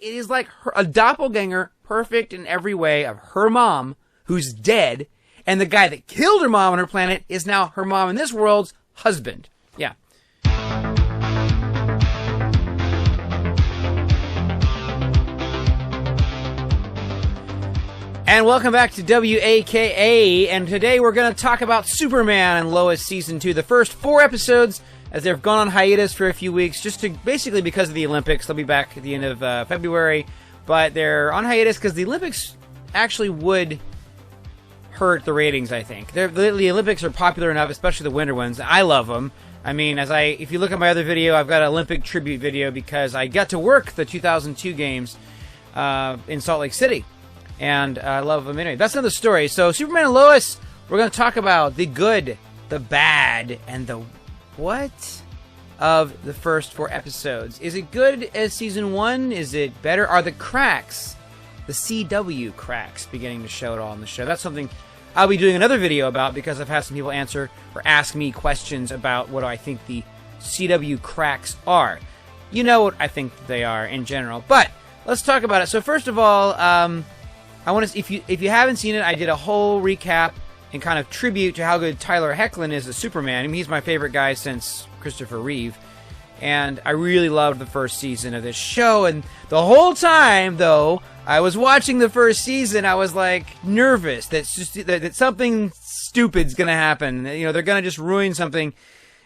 it is like a doppelganger, perfect in every way, of her mom, who's dead, and the guy that killed her mom on her planet is now her mom in this world's husband. Yeah. And welcome back to WAKA, and today we're going to talk about Superman and Lois Season 2, the first 4 episodes, as they've gone on hiatus for a few weeks, just to, basically because of the Olympics. They'll be back at the end of February, but they're on hiatus because the Olympics actually would hurt the ratings, I think. The Olympics are popular enough, especially the winter ones. I love them. I mean, if you look at my other video, I've got an Olympic tribute video because I got to work the 2002 games in Salt Lake City. And I love them anyway. That's another story. So, Superman and Lois, we're going to talk about the good, the bad, and the what of the first 4 episodes. Is it good as Season 1? Is it better? Are the cracks, the CW cracks, beginning to show at all in the show? That's something I'll be doing another video about because I've had some people answer or ask me questions about what I think the CW cracks are. You know what I think they are in general. But let's talk about it. So, first of all, I want to, if you haven't seen it, I did a whole recap and kind of tribute to how good Tyler Hoechlin is as Superman. I mean, he's my favorite guy since Christopher Reeve, and I really loved the first season of this show. And the whole time, though, I was watching the first season, I was like nervous that something stupid's gonna happen. You know, they're gonna just ruin something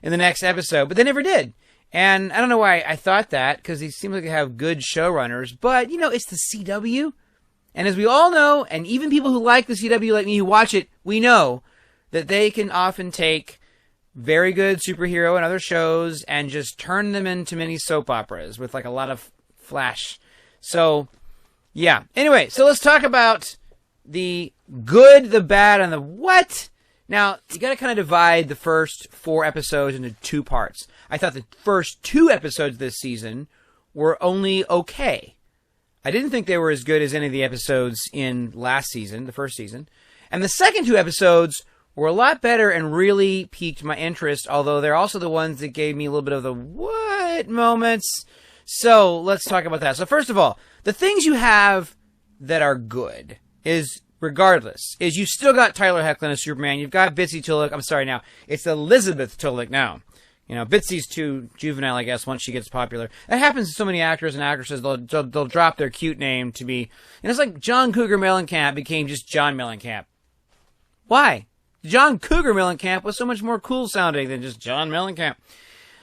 in the next episode, but they never did. And I don't know why I thought that, because they seem like they have good showrunners. But you know, it's the CW. And as we all know, and even people who like the CW like me who watch it, we know that they can often take very good superhero and other shows and just turn them into mini soap operas with like a lot of flash. So, yeah. Anyway, so let's talk about the good, the bad, and the what. Now, you got to kind of divide the first 4 episodes into 2 parts. I thought the first 2 episodes this season were only okay. I didn't think they were as good as any of the episodes in last season, the first season. And the second 2 episodes were a lot better and really piqued my interest, although they're also the ones that gave me a little bit of the what moments. So let's talk about that. So first of all, the things you have that are good is, regardless, is you still got Tyler Hoechlin as Superman. You've got Bitsy Tulloch. I'm sorry now. It's Elizabeth Tulloch now. You know, Bitsy's too juvenile, I guess, once she gets popular. That happens to so many actors and actresses. They'll drop their cute name to be... And it's like John Cougar Mellencamp became just John Mellencamp. Why? John Cougar Mellencamp was so much more cool sounding than just John Mellencamp.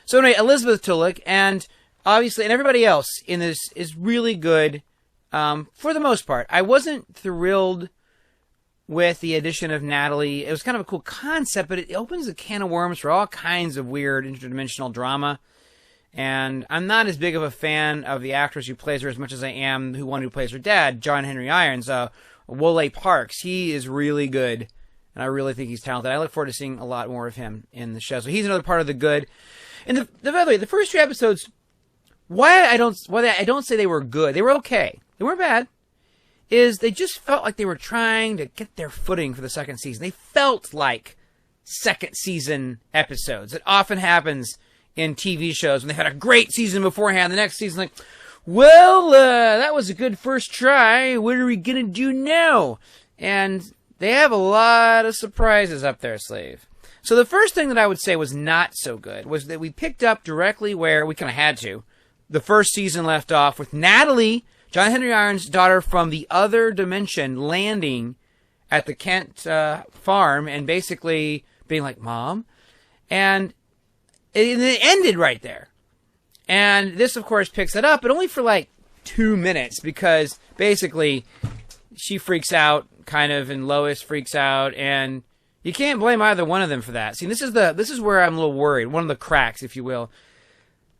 So anyway, Elizabeth Tulloch, and obviously, and everybody else in this is really good for the most part. I wasn't thrilled with the addition of Natalie. It was kind of a cool concept, but it opens a can of worms for all kinds of weird interdimensional drama. And I'm not as big of a fan of the actress who plays her as much as I am the one who plays her dad, John Henry Irons, Wole Parks. He is really good, and I really think he's talented. I look forward to seeing a lot more of him in the show. So he's another part of the good. And by the way, the first 2 episodes, why I don't say they were good. They were okay. They weren't bad. Is they just felt like they were trying to get their footing for the second season. They felt like second season episodes. It often happens in TV shows when they've had a great season beforehand. The next season, like, well, that was a good first try. What are we going to do now? And they have a lot of surprises up their sleeve. So the first thing that I would say was not so good was that we picked up directly where we kind of had to. The first season left off with Natalie, John Henry Irons' daughter from the other dimension, landing at the Kent farm and basically being like, Mom. And it ended right there. And this, of course, picks it up, but only for like 2 minutes, because basically she freaks out, kind of, and Lois freaks out, and you can't blame either one of them for that. See, this is where I'm a little worried, one of the cracks, if you will.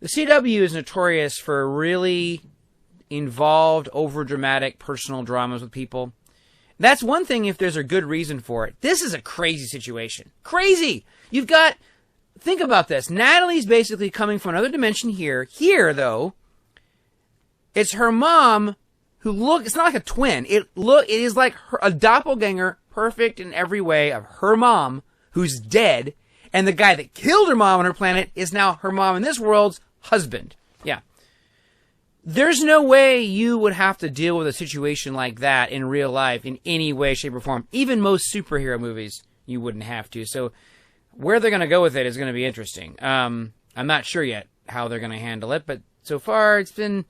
The CW is notorious for really involved, overdramatic personal dramas with people. That's one thing if there's a good reason for it. This is a crazy situation. Crazy! You've got... Think about this. Natalie's basically coming from another dimension here. Here, though, it's her mom who it's not like a twin. It is like a doppelganger, perfect in every way, of her mom, who's dead, and the guy that killed her mom on her planet is now her mom in this world's husband. Yeah. there's no way you would have to deal with a situation like that in real life in any way, shape, or form. Even most superhero movies, you wouldn't have to. So where they're going to go with it is going to be interesting. I'm not sure yet how they're going to handle it, but so far it's been...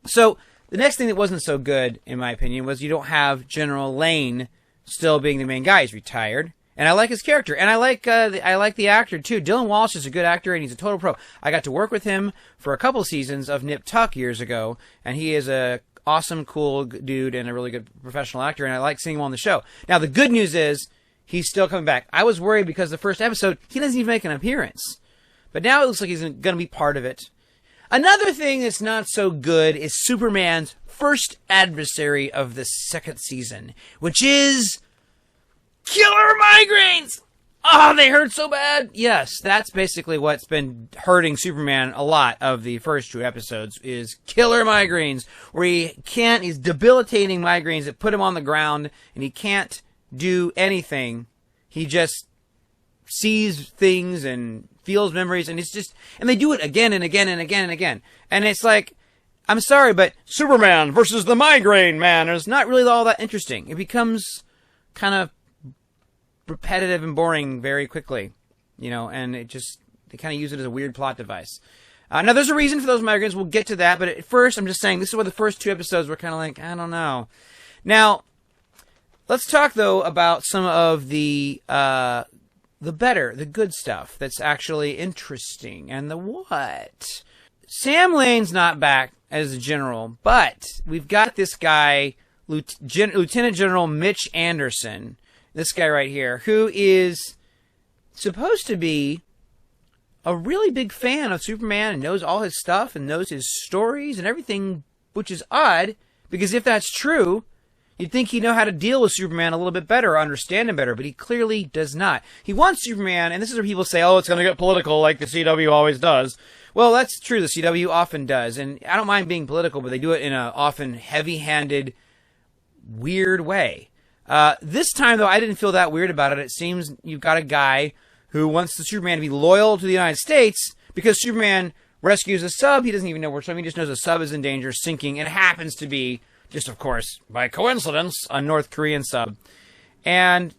So the next thing that wasn't so good, in my opinion, was you don't have General Lane still being the main guy. He's retired. And I like his character. And I like the actor, too. Dylan Walsh is a good actor, and he's a total pro. I got to work with him for a couple seasons of Nip Tuck years ago, and he is a awesome, cool dude and a really good professional actor, and I like seeing him on the show. Now, the good news is he's still coming back. I was worried because the first episode, he doesn't even make an appearance. But now it looks like he's going to be part of it. Another thing that's not so good is Superman's first adversary of the second season, which is... killer migraines! Oh, they hurt so bad! Yes, that's basically what's been hurting Superman a lot of the first 2 episodes, is killer migraines, where he's debilitating migraines that put him on the ground, and he can't do anything. He just sees things and feels memories, and and they do it again and again and again and again. And it's like, I'm sorry, but Superman versus the Migraine Man is not really all that interesting. It becomes kind of repetitive and boring very quickly, and they kind of use it as a weird plot device. Now, there's a reason for those migraines. We'll get to that, but at first, I'm just saying, this is where the first 2 episodes were kind of like, I don't know. Now, let's talk, though, about some of the good stuff that's actually interesting, and the what. Sam Lane's not back as a general, but we've got this guy, Lieutenant General Mitch Anderson, this guy right here, who is supposed to be a really big fan of Superman and knows all his stuff and knows his stories and everything, which is odd, because if that's true, you'd think he'd know how to deal with Superman a little bit better or understand him better, but he clearly does not. He wants Superman, and this is where people say, oh, it's going to get political like the CW always does. Well, that's true. The CW often does, and I don't mind being political, but they do it in a often heavy-handed, weird way. This time, though, I didn't feel that weird about it. It seems you've got a guy who wants the Superman to be loyal to the United States because Superman rescues a sub. He doesn't even know where it's from. He just knows a sub is in danger, sinking, and it happens to be, just of course, by coincidence, a North Korean sub. And,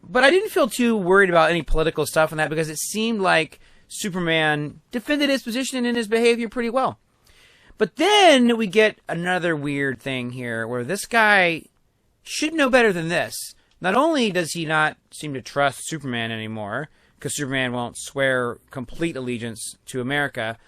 but I didn't feel too worried about any political stuff in that because it seemed like Superman defended his position and his behavior pretty well. But then we get another weird thing here where this guy should know better than this. Not only does he not seem to trust Superman anymore, because Superman won't swear complete allegiance to America,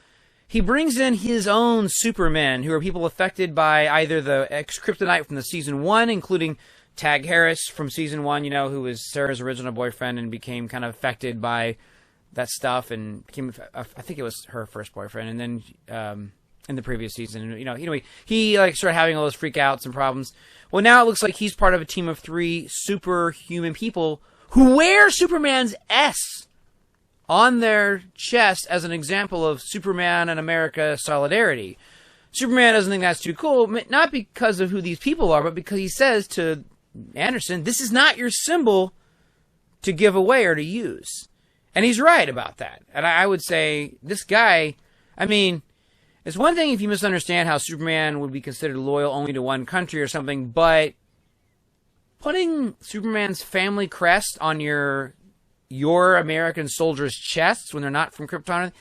he brings in his own Supermen, who are people affected by either the ex-Kryptonite from the Season 1, including Tag Harris from Season 1, who was Sarah's original boyfriend and became kind of affected by that stuff, and became, I think it was her first boyfriend, and then in the previous season, he started having all those freakouts and problems. Well, now it looks like he's part of a team of 3 superhuman people who wear Superman's S on their chest as an example of Superman and America solidarity. Superman doesn't think that's too cool, not because of who these people are, but because he says to Anderson, this is not your symbol to give away or to use. And he's right about that. And I would say, this guy, it's one thing if you misunderstand how Superman would be considered loyal only to one country or something, but putting Superman's family crest on your American soldiers' chests when they're not from Krypton,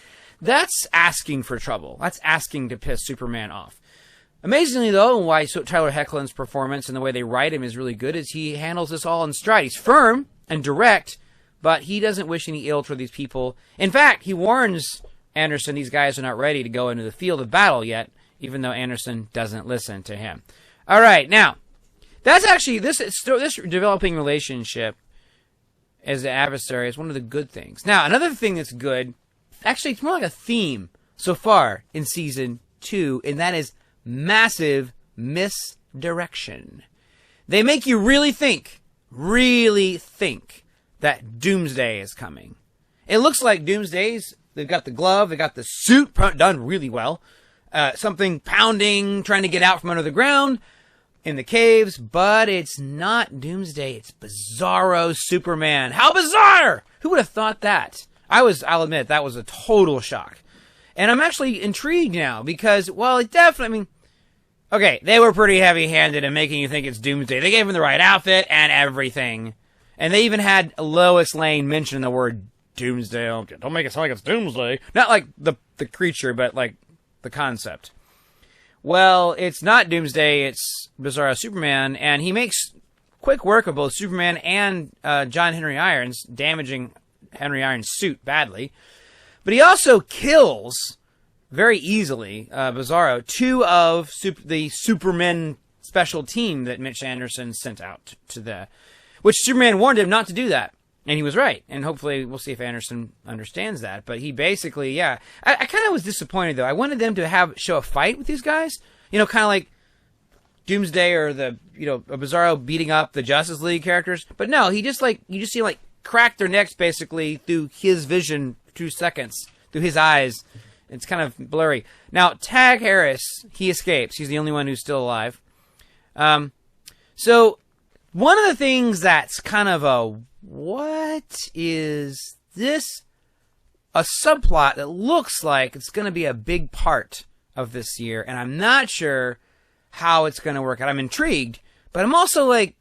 that's asking for trouble. That's asking to piss Superman off. Amazingly, though, why Tyler Hoechlin's performance and the way they write him is really good is he handles this all in stride. He's firm and direct, but he doesn't wish any ill toward these people. In fact, he warns Anderson, these guys are not ready to go into the field of battle yet, even though Anderson doesn't listen to him. All right, now, that's actually, this developing relationship as the adversary is one of the good things. Now, another thing that's good, actually, it's more like a theme so far in Season 2, and that is massive misdirection. They make you really think that Doomsday is coming. It looks like Doomsday's, they've got the glove, they got the suit done really well. Something pounding, trying to get out from under the ground in the caves, but it's not Doomsday, it's Bizarro Superman. How bizarre! Who would have thought that? I'll admit, that was a total shock. And I'm actually intrigued now because, well, it definitely, I mean, okay, they were pretty heavy-handed in making you think it's Doomsday. They gave him the right outfit and everything. And they even had Lois Lane mention the word Doomsday. Don't make it sound like it's Doomsday. Not like the creature, but like the concept. Well, it's not Doomsday, it's Bizarro Superman, and he makes quick work of both Superman and John Henry Irons, damaging Henry Irons' suit badly. But he also kills, very easily, Bizarro, 2 of the Superman special team that Mitch Anderson sent out to the... Which Superman warned him not to do that. And he was right. And hopefully we'll see if Anderson understands that. But he basically, yeah. I kind of was disappointed, though. I wanted them to show a fight with these guys. You know, kind of like Doomsday or a Bizarro beating up the Justice League characters. But no, you just see crack their necks, basically, through his vision, 2 seconds, through his eyes. It's kind of blurry. Now, Tag Harris, he escapes. He's the only one who's still alive. So, one of the things that's kind of what is this? A subplot that looks like it's going to be a big part of this year, and I'm not sure how it's going to work out. I'm intrigued, but I'm also this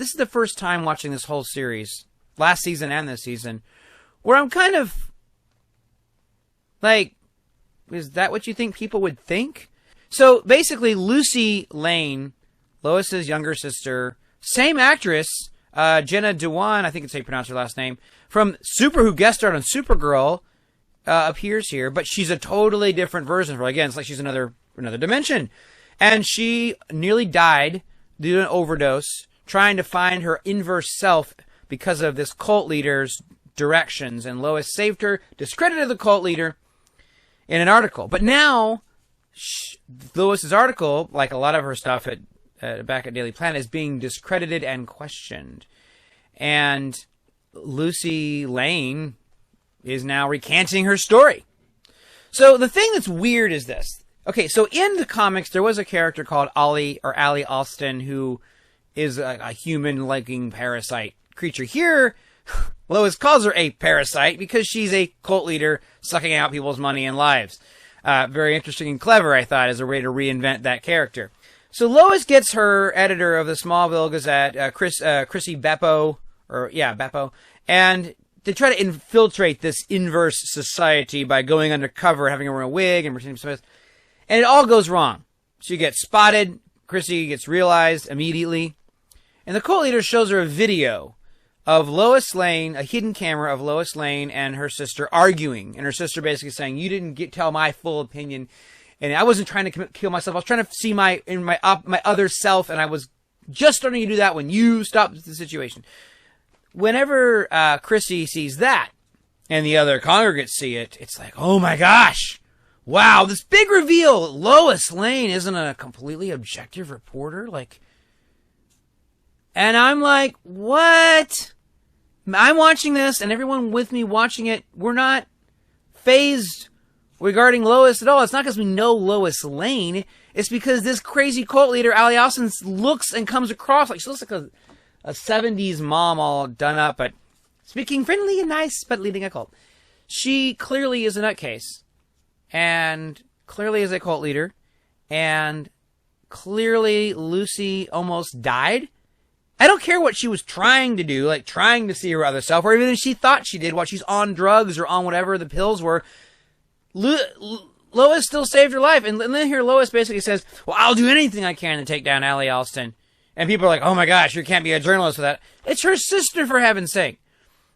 is the first time watching this whole series, last season and this season, where I'm kind of is that what you think people would think? So basically, Lucy Lane, Lois's younger sister, same actress, Jenna Dewan, I think it's how you pronounce her last name, from who guest starred on Supergirl, appears here, but she's a totally different version of her. Again, it's like she's another dimension. And she nearly died due to an overdose, trying to find her inverse self because of this cult leader's directions. And Lois saved her, discredited the cult leader in an article. But now, Lois's article, like a lot of her stuff back at Daily Planet, is being discredited and questioned. And Lucy Lane is now recanting her story. So the thing that's weird is this. Okay, so in the comics, there was a character called Allie Austin who is a human-liking parasite creature. Here, Lois calls her a parasite because she's a cult leader sucking out people's money and lives. Very interesting and clever, I thought, as a way to reinvent that character. So Lois gets her editor of the Smallville Gazette, Chrissy Beppo, and they try to infiltrate this inverse society by going undercover, having her wear a wig and pretending to be. And it all goes wrong. She gets spotted. Chrissy gets realized immediately. And the cult leader shows her a video of Lois Lane, a hidden camera of Lois Lane and her sister arguing. And her sister basically saying, you didn't tell my full opinion. And I wasn't trying to kill myself. I was trying to see my other self. And I was just starting to do that when you stopped the situation. Whenever Chrissy sees that and the other congregates see it, it's like, oh my gosh. Wow, this big reveal. Lois Lane isn't a completely objective reporter. And I'm like, what? I'm watching this and everyone with me watching it, we're not fazed regarding Lois at all. It's not because we know Lois Lane. It's because this crazy cult leader, Allie Austin, looks and comes across like she looks like a 70s mom all done up, but speaking friendly and nice, but leading a cult. She clearly is a nutcase. And clearly is a cult leader. And clearly Lucy almost died. I don't care what she was trying to do, like trying to see her other self, or even if she thought she did while she's on drugs or on whatever the pills were. Lois still saved her life. And then here Lois basically says, well, I'll do anything I can to take down Allie Austin. And people are like, oh my gosh, you can't be a journalist for that. It's her sister, for heaven's sake.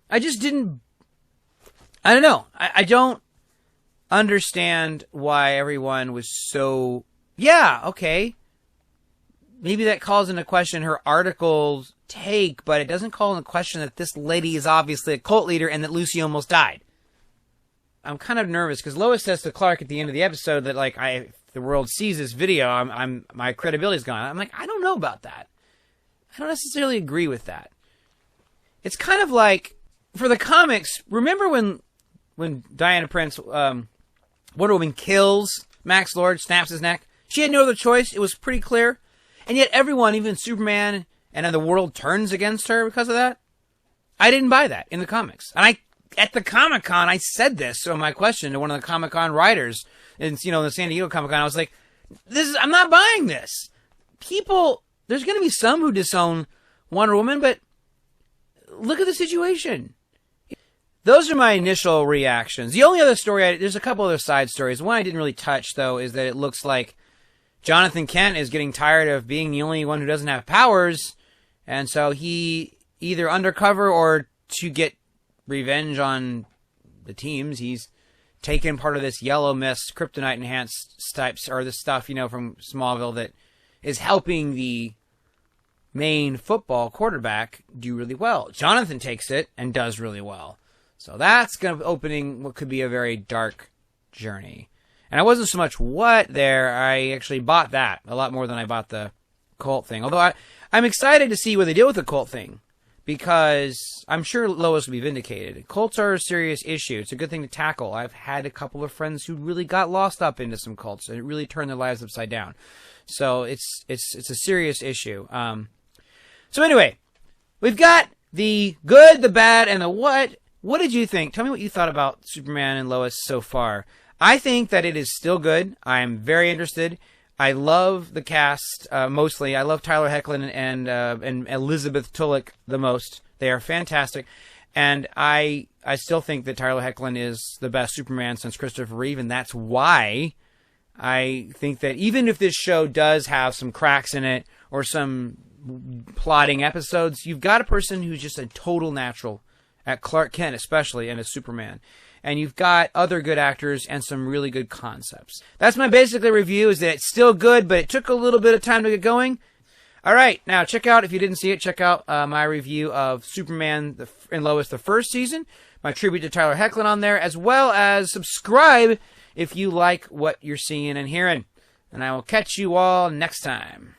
I don't know. I don't understand why everyone was so, yeah, okay. Maybe that calls into question her article's take, but it doesn't call into question that this lady is obviously a cult leader and that Lucy almost died. I'm kind of nervous because Lois says to Clark at the end of the episode that if the world sees this video, my credibility's gone. I'm like, I don't know about that. I don't necessarily agree with that. It's kind of like, for the comics, remember when Diana Prince, Wonder Woman kills Max Lord, snaps his neck? She had no other choice. It was pretty clear. And yet everyone, even Superman, and then the world turns against her because of that. I didn't buy that in the comics. And at the Comic-Con, I said this on my question to one of the Comic-Con writers, and the San Diego Comic-Con. I was like, I'm not buying this. People, there's going to be some who disown Wonder Woman, but look at the situation. Those are my initial reactions. The only other story, there's a couple other side stories. One I didn't really touch, though, is that it looks like Jonathan Kent is getting tired of being the only one who doesn't have powers, and so he, either undercover or to get revenge on the teams, he's taken part of this yellow mist, kryptonite-enhanced types, or the stuff, from Smallville that is helping the main football quarterback do really well. Jonathan takes it and does really well. So that's going to be opening what could be a very dark journey. And I wasn't so much what there, I actually bought that a lot more than I bought the Colt thing. Although I'm excited to see what they deal with the Colt thing, because I'm sure Lois will be vindicated. Cults are a serious issue. It's a good thing to tackle. I've had a couple of friends who really got lost up into some cults, and it really turned their lives upside down. So it's a serious issue. So anyway, we've got the good, the bad, and the what. What did you think? Tell me what you thought about Superman and Lois so far. I think that it is still good. I'm very interested. I love the cast, mostly. I love Tyler Hoechlin and Elizabeth Tulloch the most. They are fantastic. And I still think that Tyler Hoechlin is the best Superman since Christopher Reeve, and that's why I think that even if this show does have some cracks in it or some plotting episodes, you've got a person who's just a total natural at Clark Kent, especially, and as Superman. And you've got other good actors and some really good concepts. That's my basically review, is that it's still good, but it took a little bit of time to get going. All right, now check out, if you didn't see it, check out my review of Superman and Lois, the first season, my tribute to Tyler Hoechlin on there, as well as subscribe if you like what you're seeing and hearing. And I will catch you all next time.